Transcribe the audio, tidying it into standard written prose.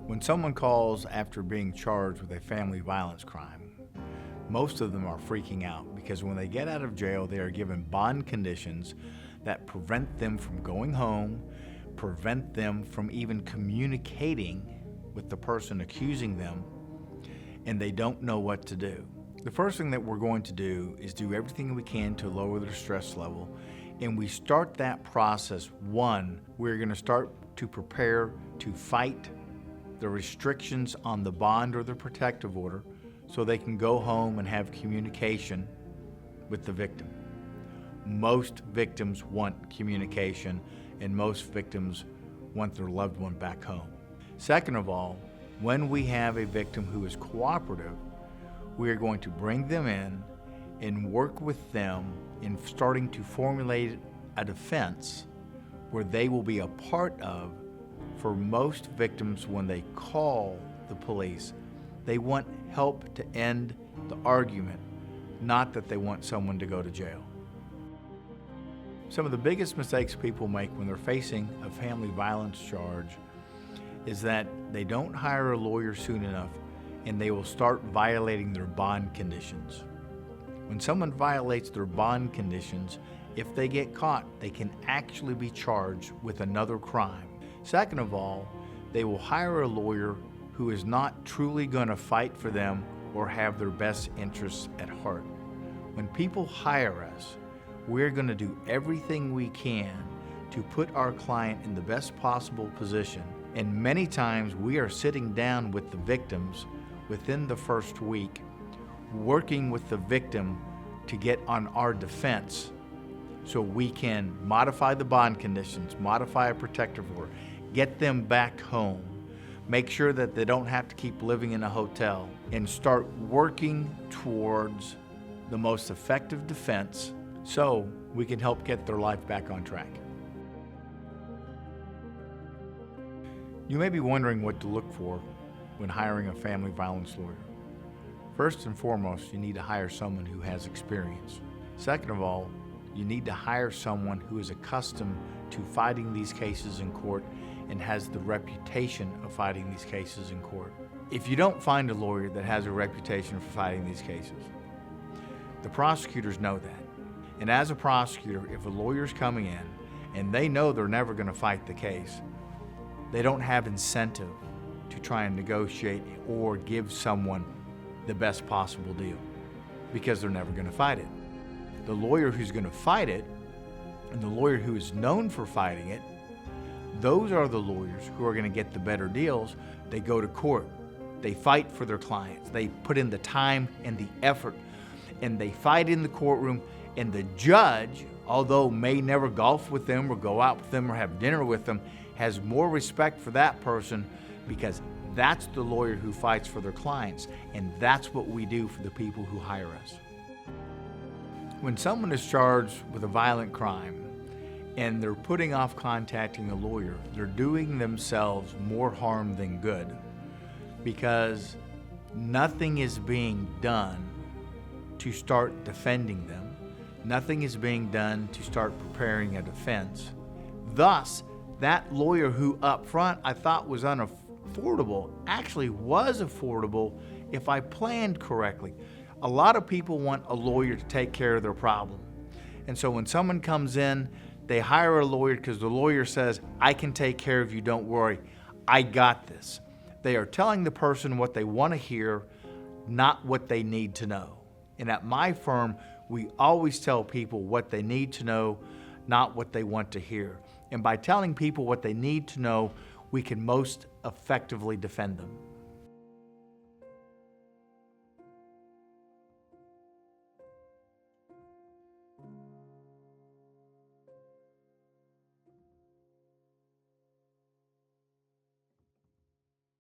When someone calls after being charged with a family violence crime, most of them are freaking out because when they get out of jail, they are given bond conditions that prevent them from going home, prevent them from even communicating with the person accusing them, and they don't know what to do. The first thing that we're going to do is do everything we can to lower their stress level, and we start that process. One, we're going to start to prepare to fight the restrictions on the bond or the protective order so they can go home and have communication with the victim. Most victims want communication, and most victims want their loved one back home. Second of all, when we have a victim who is cooperative, we are going to bring them in and work with them in starting to formulate a defense where they will be a part of. For most victims, when they call the police, they want help to end the argument, not that they want someone to go to jail. Some of the biggest mistakes people make when they're facing a family violence charge is that they don't hire a lawyer soon enough, and they will start violating their bond conditions. When someone violates their bond conditions, if they get caught, they can actually be charged with another crime. Second of all, they will hire a lawyer who is not truly going to fight for them or have their best interests at heart. When people hire us, we're going to do everything we can to put our client in the best possible position. And many times we are sitting down with the victims within the first week, working with the victim to get on our defense so we can modify the bond conditions, modify a protective order, get them back home, make sure that they don't have to keep living in a hotel, and start working towards the most effective defense so we can help get their life back on track. You may be wondering what to look for when hiring a family violence lawyer. First and foremost, you need to hire someone who has experience. Second of all, you need to hire someone who is accustomed to fighting these cases in court and has the reputation of fighting these cases in court. If you don't find a lawyer that has a reputation for fighting these cases, the prosecutors know that. And as a prosecutor, if a lawyer's coming in and they know they're never going to fight the case, they don't have incentive to try and negotiate or give someone the best possible deal because they're never going to fight it. The lawyer who's going to fight it and the lawyer who is known for fighting it, those are the lawyers who are going to get the better deals. They go to court. They fight for their clients. They put in the time and the effort, and they fight in the courtroom, and the judge, although may never golf with them or go out with them or have dinner with them, has more respect for that person because that's the lawyer who fights for their clients, and that's what we do for the people who hire us. When someone is charged with a violent crime and they're putting off contacting a lawyer, they're doing themselves more harm than good because nothing is being done to start defending them. Nothing is being done to start preparing a defense. Thus, that lawyer who up front I thought was unaffordable actually was affordable if I planned correctly. A lot of people want a lawyer to take care of their problem. And so when someone comes in, they hire a lawyer because the lawyer says, I can take care of you, don't worry, I got this. They are telling the person what they want to hear, not what they need to know. And at my firm, we always tell people what they need to know, not what they want to hear. And by telling people what they need to know, we can most effectively defend them.